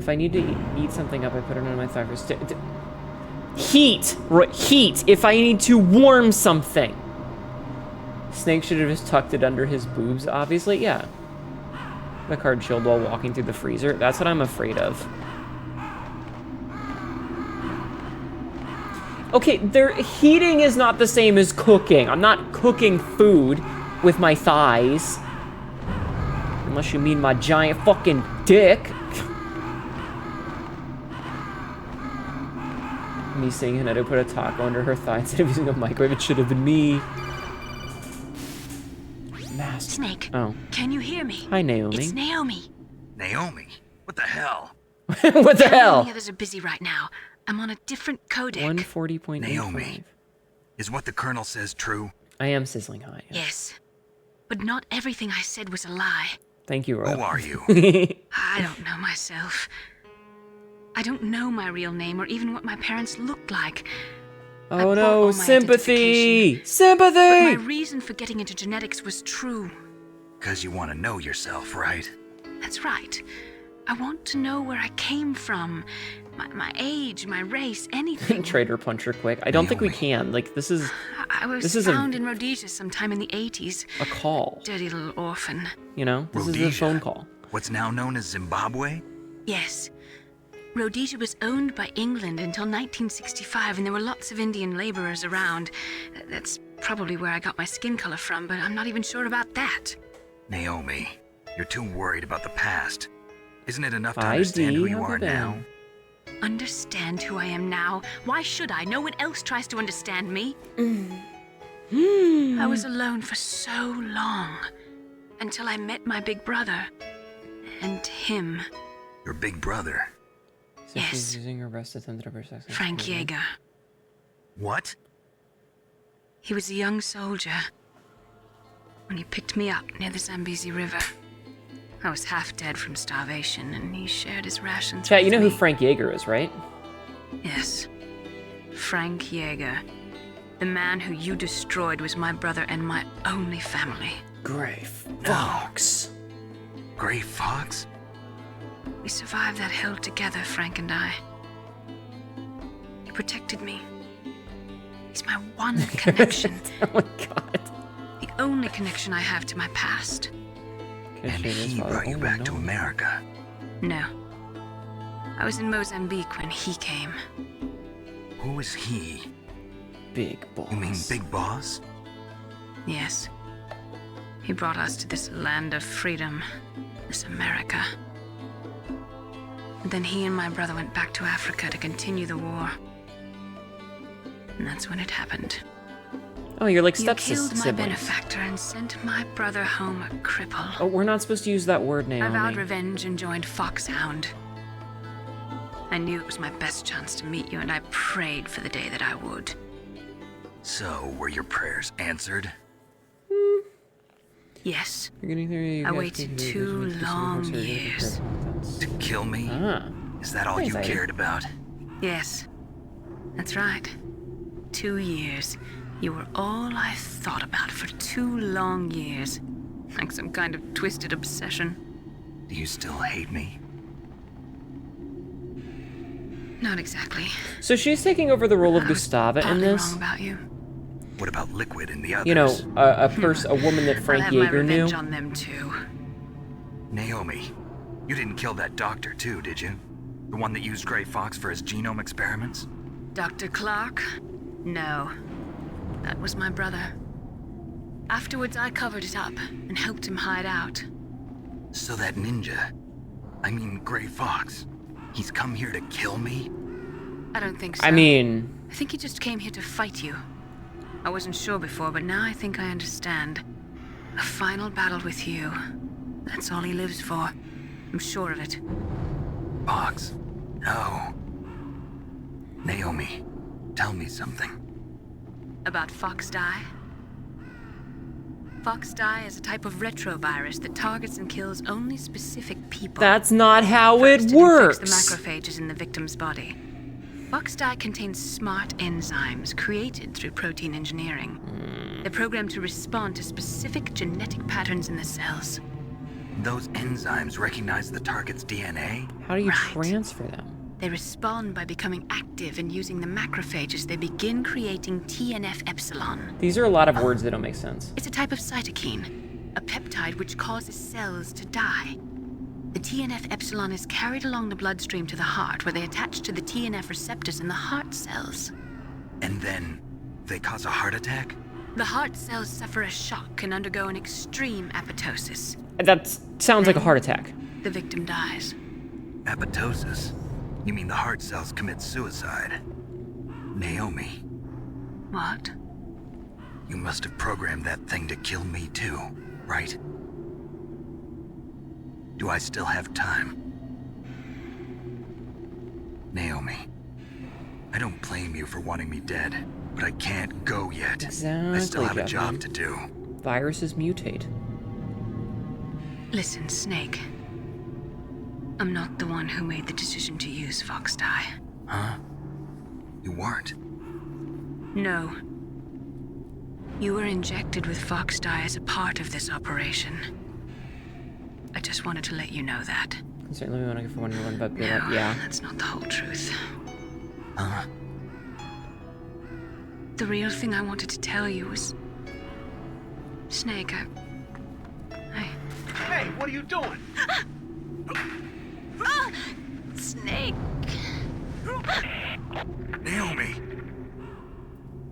If I need to eat something up, I put it on my thigh for heat! Right, heat! If I need to warm something! Snake should have just tucked it under his boobs, obviously. Yeah. The card chilled while walking through the freezer. That's what I'm afraid of. Okay, heating is not the same as cooking. I'm not cooking food with my thighs. Unless you mean my giant fucking dick. Me seeing Hnetu put a taco under her thigh instead of using a microwave. It should have been me. Master. Snake. Oh. Can you hear me? Hi, Naomi. It's Naomi. Naomi? What the hell? What the hell? The others are busy right now. I'm on a different codec. 140.85. Naomi, is what the Colonel says true? I am sizzling hot. Yeah. Yes. But not everything I said was a lie. Thank you, Rob. Who are you? I don't know myself. I don't know my real name or even what my parents looked like. Oh no, sympathy! Sympathy! But my reason for getting into genetics was true. Because you want to know yourself, right? That's right. I want to know where I came from. My age, my race, anything. Trader puncher quick. I don't think we can. Like, this is... I was found in Rhodesia sometime in the 80s. A call. Dirty little orphan. You know? This Rhodesia, is a phone call. What's now known as Zimbabwe? Yes. Rhodesia was owned by England until 1965, and there were lots of Indian laborers around. That's probably where I got my skin color from, but I'm not even sure about that. Naomi, you're too worried about the past. Isn't it enough to understand who you are now? Understand who I am now? Why should I? No one else tries to understand me. I was alone for so long, until I met my big brother. And him. Your big brother? Yes. Frank Yeager. What? He was a young soldier when he picked me up near the Zambezi River. I was half dead from starvation, and he shared his rations Chat, you with know me. who Frank Yeager is, right? Yes. Frank Yeager. The man who you destroyed was my brother and my only family. Gray Fox. Gray Fox? We survived that hell together, Frank and I. He protected me. He's my one connection. Oh my god. The only connection I have to my past. And he brought you back to America? No. I was in Mozambique when he came. Who is he? Big Boss. You mean Big Boss? Yes. He brought us to this land of freedom, this America. And then he and my brother went back to Africa to continue the war. And that's when it happened. Oh, you're like You step-siblings. killed my benefactor and sent my brother home a cripple. Oh, we're not supposed to use that word, I Naomi. vowed revenge and joined Foxhound. I knew it was my best chance to meet you, and I prayed for the day that I would. So, were your prayers answered? Yes. I I waited 2 long years. To kill me? Ah. Is that all you cared about? Yes. That's right. 2 years. You were all I thought about for 2 long years. Like some kind of twisted obsession. Do you still hate me? Not exactly. So she's taking over the role of Gustava in this. Wrong about you. What about Liquid and the others? You know, a woman that Frank I'll have my Yeager knew. revenge on them too. Naomi, you didn't kill that doctor too, did you? The one that used Gray Fox for his genome experiments? Dr. Clark? No. That was my brother. Afterwards, I covered it up and helped him hide out. So that ninja, I mean Gray Fox, he's come here to kill me? I don't think so. I mean... I think he just came here to fight you. I wasn't sure before, but now I think I understand. A final battle with you. That's all he lives for. I'm sure of it. Fox? No. Naomi, tell me something. About Fox Die? Fox Die is a type of retrovirus that targets and kills only specific people. That's not how it First, works. It infects the macrophages in the victim's body. Fox Die contains smart enzymes created through protein engineering. They're programmed to respond to specific genetic patterns in the cells. Those enzymes recognize the target's DNA? How do you Right. transfer them? They respond by becoming active and using the macrophages. They begin creating TNF-epsilon. These are a lot of words that don't make sense. It's a type of cytokine, a peptide which causes cells to die. The TNF-epsilon is carried along the bloodstream to the heart, where they attach to the TNF receptors in the heart cells. And then they cause a heart attack? The heart cells suffer a shock and undergo an extreme apoptosis. That sounds like a heart attack. The victim dies. Apoptosis? You mean the heart cells commit suicide? Naomi, What? you must have programmed that thing to kill me too, right? Do I still have time? Naomi, I don't blame you for wanting me dead, but I can't go yet. Exactly, I still have a Jeffrey. job to do. Viruses mutate. Listen, Snake. I'm not the one who made the decision to use Fox dye. Huh? You weren't? No. You were injected with Fox dye as a part of this operation. I just wanted to let you know that. Certainly we want to go for one to run back. No, Yeah. that's not the whole truth. Huh? The real thing I wanted to tell you was... Snake, Hey, what are you doing? Snake! Naomi!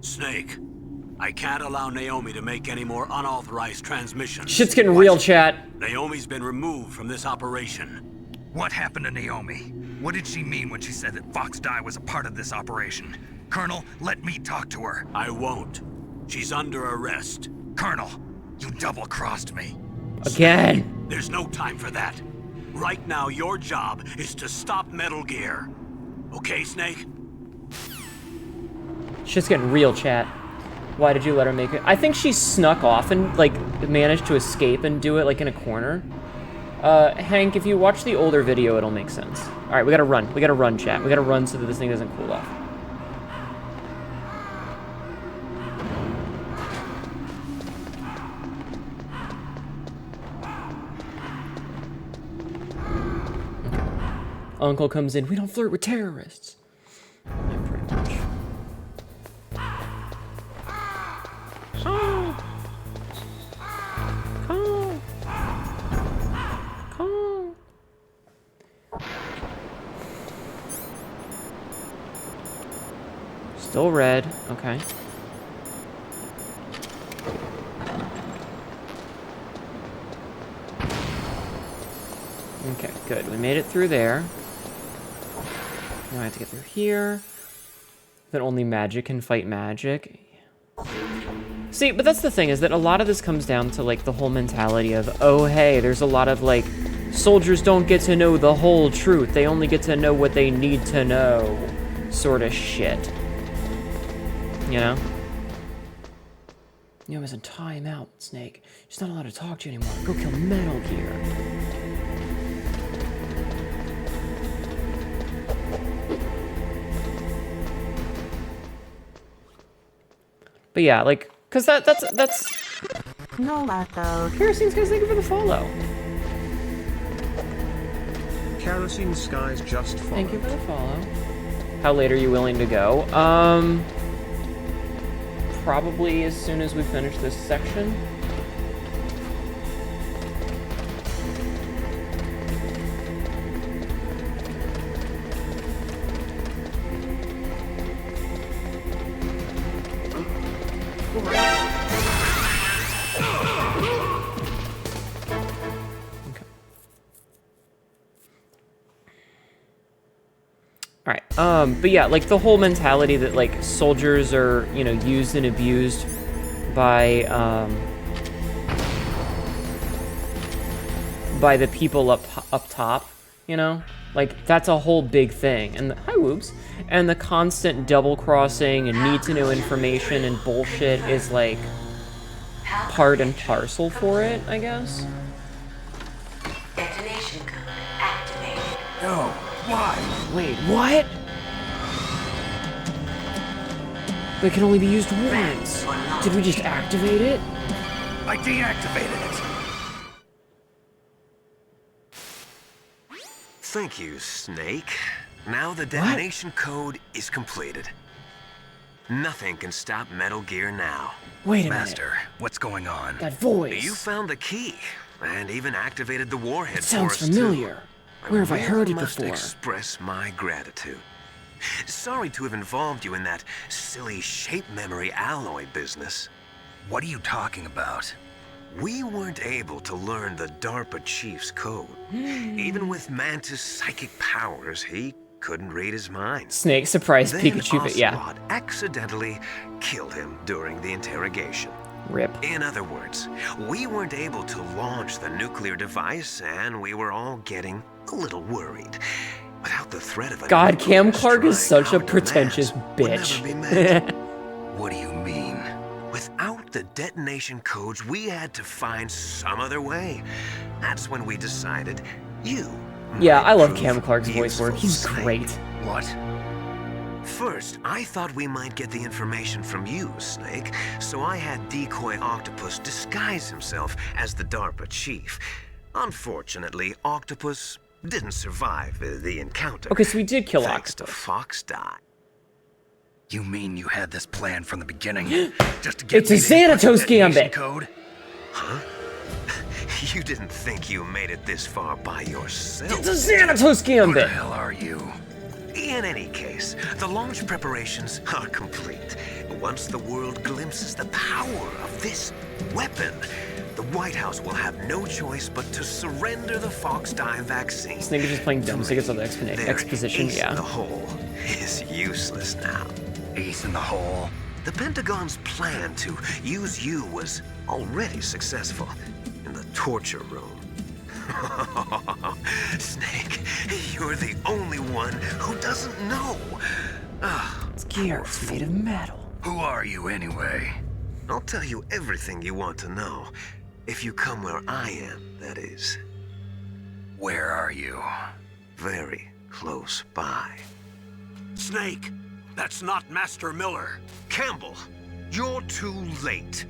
Snake, I can't allow Naomi to make any more unauthorized transmissions. Shit's getting real, chat. Naomi's been removed from this operation. What happened to Naomi? What did she mean when she said that Fox dye was a part of this operation? Colonel, let me talk to her. I won't. She's under arrest. Colonel, you double-crossed me. Again. There's no time for that. Right now, your job is to stop Metal Gear. Okay, Snake? Shit's getting real, chat. Why did you let her make it? I think she snuck off and, like, managed to escape and do it, like, in a corner. Hank, if you watch the older video, it'll make sense. Alright, we gotta run. We gotta run, chat. We gotta run so that this thing doesn't cool off. Uncle comes in. We don't flirt with terrorists. Yeah, pretty much. Still red. Okay. Okay, good. We made it through there. Now I have to get through here. That only magic can fight magic. See, but that's the thing, is that a lot of this comes down to, like, the whole mentality of, oh, hey, there's a lot of, like, soldiers don't get to know the whole truth. They only get to know what they need to know sort of shit. You know? You know, it's a time out, Snake. She's not allowed to talk to you anymore. Go kill Metal Gear. But yeah, like, cause that's No, Marco. Kerosene Skies, thank you for the follow. Kerosene Skies just followed. Thank you for the follow. How late are you willing to go? Probably as soon as we finish this section. Alright, but yeah, like, the whole mentality that, like, soldiers are, you know, used and abused by the people up top, you know? Like, that's a whole big thing. And hi, Whoops. And the constant double-crossing and need-to-know information and bullshit is, like, part and parcel for it, I guess. Detonation code activated. No, why? Wait, what? But it can only be used once. Did we just activate it? I deactivated it. Thank you, Snake. Now the detonation code is completed. Nothing can stop Metal Gear now. Wait a minute. Master, what's going on? That voice. You found the key, and even activated the warhead It sounds for us familiar. too. Where have I heard it must before? express my gratitude. Sorry to have involved you in that silly shape memory alloy business. What are you talking about? We weren't able to learn the DARPA chief's code. Even with Mantis' psychic powers, he couldn't read his mind. Snake surprise Then Pikachu, but yeah. Ocelot accidentally killed him during the interrogation. Rip. In other words, we weren't able to launch the nuclear device, and we were all getting a little worried. Without the threat of a God, Cam nuclear Clark is strike, such a our pretentious demands would bitch. never be met. What do you mean? Without the detonation codes, we had to find some other way. That's when we decided you. Yeah, might I love prove Cam Clark's voice work. useful, He's Snake. great. What? First, I thought we might get the information from you, Snake, so I had Decoy Octopus disguise himself as the DARPA chief. Unfortunately, Octopus didn't survive the encounter. Okay, so we did kill Thanks to Octopus. Fox Die. You mean you had this plan from the beginning? Just to get It's a me to input the Xanatos detonation gambit. code? Huh? You didn't think you made it this far by yourself. It's a Xanatos Who the gambit. hell are you? In any case, the launch preparations are complete. Once the world glimpses the power of this weapon, the White House will have no choice but to surrender the Fox Die vaccine. Snake is just playing dumb so he gets all the Their exposition, ace in the yeah. hole is useless now. Ace in the hole? The Pentagon's plan to use you was already successful in the torture room. Snake, you're the only one who doesn't know. It's gear. It's made of metal. Who are you anyway? I'll tell you everything you want to know. If you come where I am, that is. Where are you? Very close by. Snake, that's not Master Miller. Campbell, you're too late.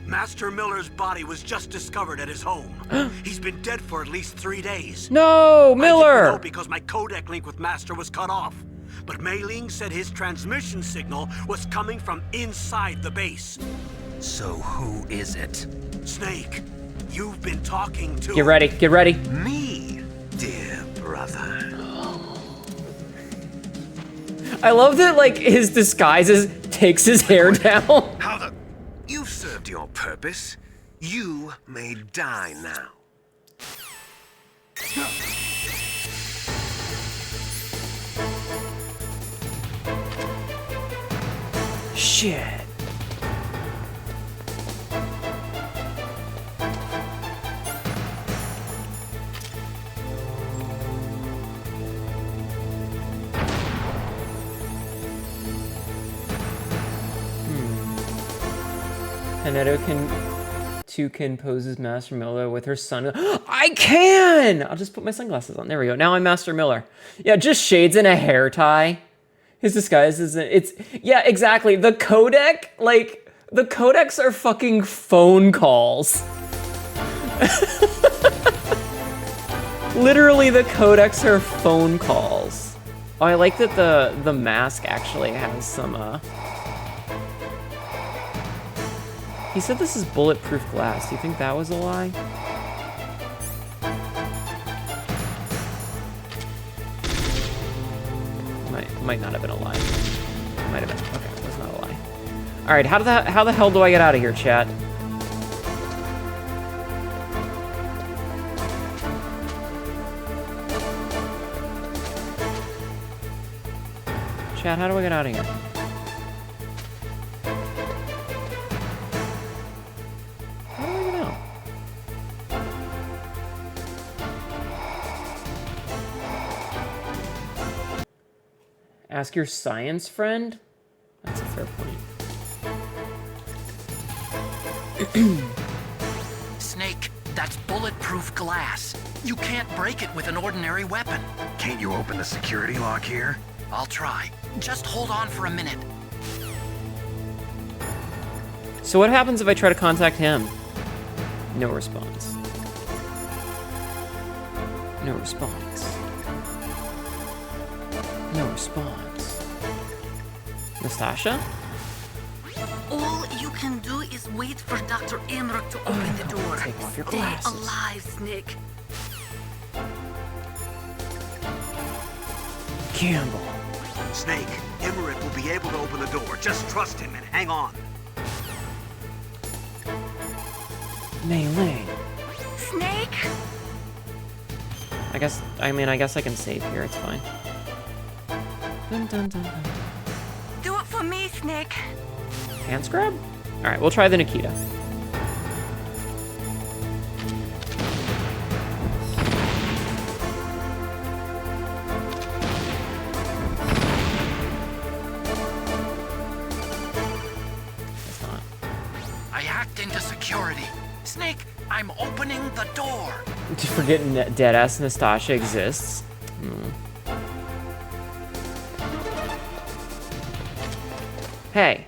Master Miller's body was just discovered at his home. He's been dead for at least 3 days. No, I didn't Miller! know because my codec link with Master was cut off. But Mei Ling said his transmission signal was coming from inside the base. So who is it? Snake, you've been talking to... Get ready, get ready. Me, dear brother. I love that, like, his disguises takes his hair down. How the... You've served your purpose. You may die now. Shit. Hnetu can pose as Master Miller with her son. I can! I'll just put my sunglasses on. There we go. Now I'm Master Miller. Yeah, just shades and a hair tie. His disguise isn't... It's... Yeah, exactly. The codec, like... The codecs are fucking phone calls. Literally, the codecs are phone calls. Oh, I like that the mask actually has some, He said this is bulletproof glass. Do you think that was a lie? Might not have been a lie. Might have been. Okay, it was not a lie. All right, how the hell do I get out of here, chat? Chat, how do I get out of here? How do I get out? Ask your science friend? That's a fair point. Snake, that's bulletproof glass. You can't break it with an ordinary weapon. Can't you open the security lock here? I'll try. Just hold on for a minute. So what happens if I try to contact him? No response. No response. No response. Nastasha? All you can do is wait for Dr. Emmerich to open the door. Take off your Stay glasses. alive, Snake. Campbell. Snake, Emmerich will be able to open the door. Just trust him and hang on. Mei Ling. Snake? I guess I can save here, it's fine. Dun, dun, dun, dun. Do it for me, Snake. Hands grab? Alright, we'll try the Nikita. That's not. I hacked into security. Snake, I'm opening the door. Forgetting that deadass Nastasha exists. Hey.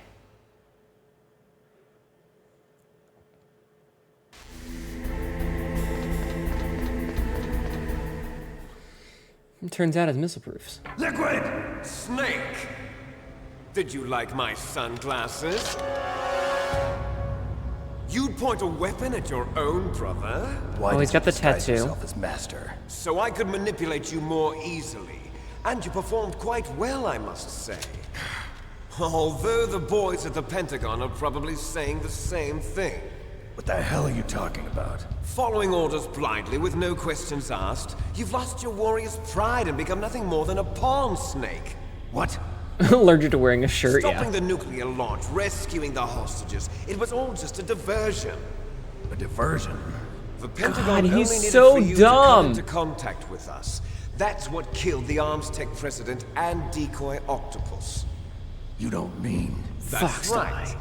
It turns out it's missile proofs. Liquid! Snake! Did you like my sunglasses? You'd point a weapon at your own brother? Why Oh, he's did you got the disguise tattoo. yourself as master? So I could manipulate you more easily. And you performed quite well, I must say. Although the boys at the Pentagon are probably saying the same thing. What the hell are you talking about? Following orders blindly with no questions asked, you've lost your warrior's pride and become nothing more than a pawn, Snake. What? Allergic to wearing a shirt, Stopping yeah. the nuclear launch, rescuing the hostages, it was all just a diversion. A diversion? The Pentagon God, only he's needed so for you dumb. to come into contact with us. That's what killed the Arms Tech president and decoy octopus. You don't mean... That's Fox right. die.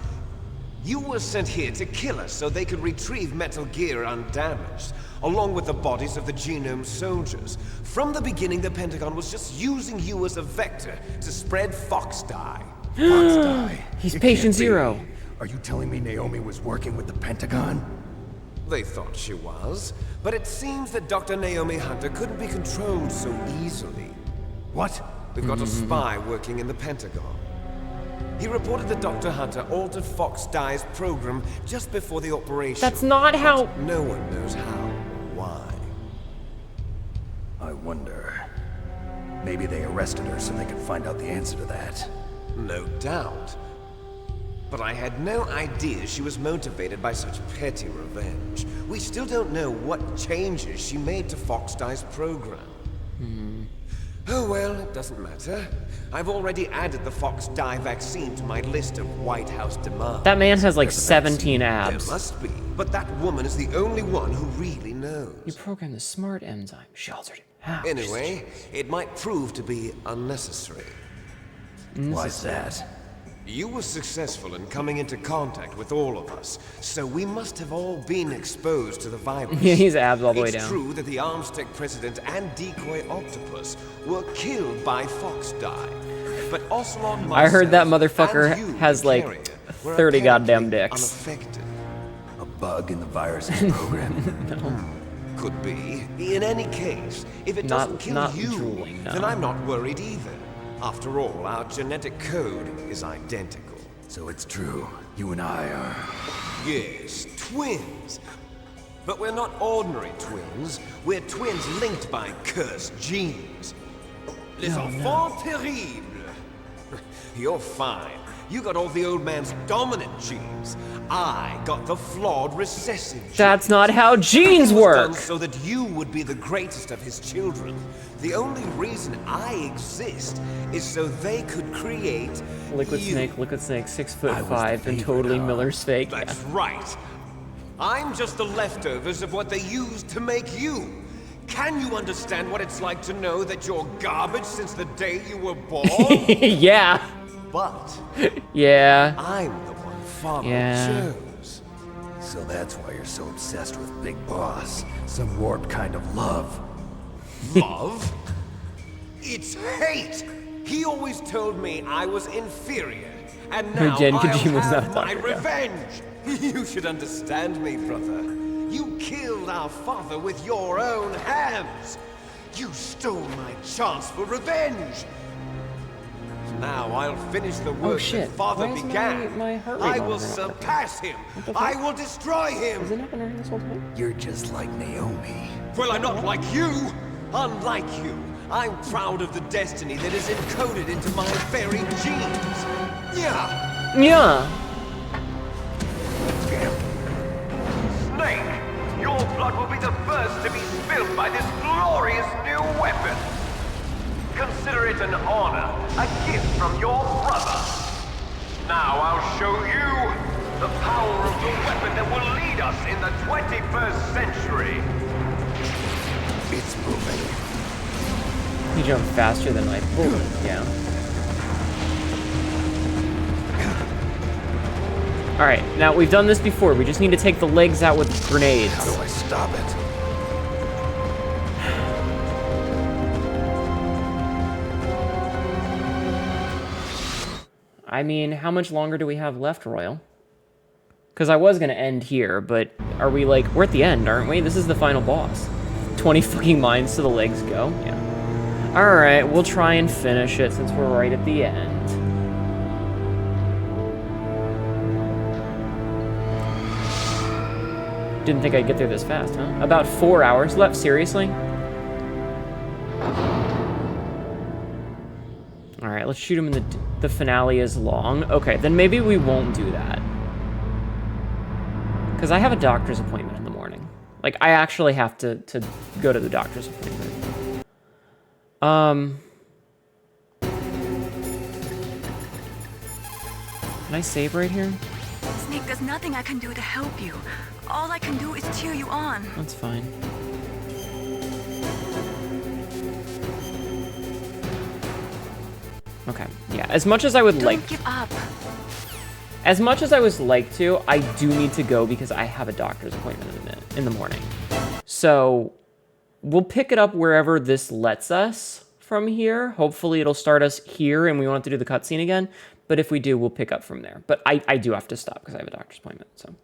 You were sent here to kill us so they could retrieve Metal Gear undamaged, along with the bodies of the Genome soldiers. From the beginning, the Pentagon was just using you as a vector to spread Fox die. Fox die? He's It patient can't be. zero. Are you telling me Naomi was working with the Pentagon? They thought she was, but it seems that Dr. Naomi Hunter couldn't be controlled so easily. What? We've got a spy working in the Pentagon. He reported that Dr. Hunter altered Fox Die's program just before the operation. That's not how... But no one knows how or why. I wonder... Maybe they arrested her so they could find out the answer to that. No doubt. But I had no idea she was motivated by such petty revenge. We still don't know what changes she made to Fox Die's program. Oh well, it doesn't matter. I've already added the Fox Die vaccine to my list of White House demands. That man has like There's a 17 vaccine. abs. There must be, but that woman is the only one who really knows. You programmed the smart enzyme. She altered it. How? Anyway, it might prove to be unnecessary. Why's that? You were successful in coming into contact with all of us, so we must have all been exposed to the virus. Yeah, he's abs all the way It's down. true that the Arms Tech president and decoy octopus were killed by Fox Die, but Ocelot, I heard that myself, motherfucker and you, has, the like, carrier, were 30 goddamn apparently dicks. Unaffected. A bug in the virus's program? Could be. In any case, if it Not- doesn't kill not you, drooling, no. then I'm not worried either. After all, our genetic code is identical. So it's true. You and I are... Yes, twins. But we're not ordinary twins. We're twins linked by cursed genes. Les enfants terribles. You're fine. You got all the old man's dominant genes. I got the flawed recessive genes. That's not how genes Everything was done work. so that you would be the greatest of his children. The only reason I exist is so they could create Liquid you. Snake, 6'5" I was the and favorite, totally huh? Miller's fake. That's Yeah. right. I'm just the leftovers of what they used to make you. Can you understand what it's like to know that you're garbage since the day you were born? Yeah. But Yeah. I'm the one Father Yeah. chose. So that's why you're so obsessed with Big Boss. Some warped kind of love. Love? It's hate! He always told me I was inferior. And now Jen I'll Kojima's have not a my doctor, yeah. revenge! You should understand me, brother. You killed our father with your own hands! You stole my chance for revenge! Now I'll finish the work that Father Why is began. my heart rate I monitor will not working? surpass him. What the fuck? I will destroy him. Has it not been working this whole time? You're just like Naomi. Well, I'm not like you. Unlike you, I'm proud of the destiny that is encoded into my very genes. Yeah. Yeah. Snake, your blood will be the first to be spilled by this glorious new weapon. Consider it an honor, a gift from your brother. Now I'll show you the power of the weapon that will lead us in the 21st century. It's moving. He jumped faster than my bullet, yeah. Alright, now we've done this before. We just need to take the legs out with grenades. How do I stop it? I mean, how much longer do we have left, Royal? Because I was going to end here, but are we like... We're at the end, aren't we? This is the final boss. 20 fucking mines to the legs go. Yeah. Alright, we'll try and finish it since we're right at the end. Didn't think I'd get there this fast, huh? About 4 hours left, seriously? Alright, let's shoot him in the finale is long. Okay, then maybe we won't do that. Because I have a doctor's appointment in the morning. Like, I actually have to go to the doctor's appointment. Can I save right here? Snake, there's nothing I can do to help you. All I can do is cheer you on. That's fine. Okay, yeah, as much as I would like... Don't give up. As much as I would like to, I do need to go because I have a doctor's appointment in the morning. So, we'll pick it up wherever this lets us from here. Hopefully it'll start us here and we won't have to do the cutscene again. But if we do, we'll pick up from there. But I do have to stop because I have a doctor's appointment, so...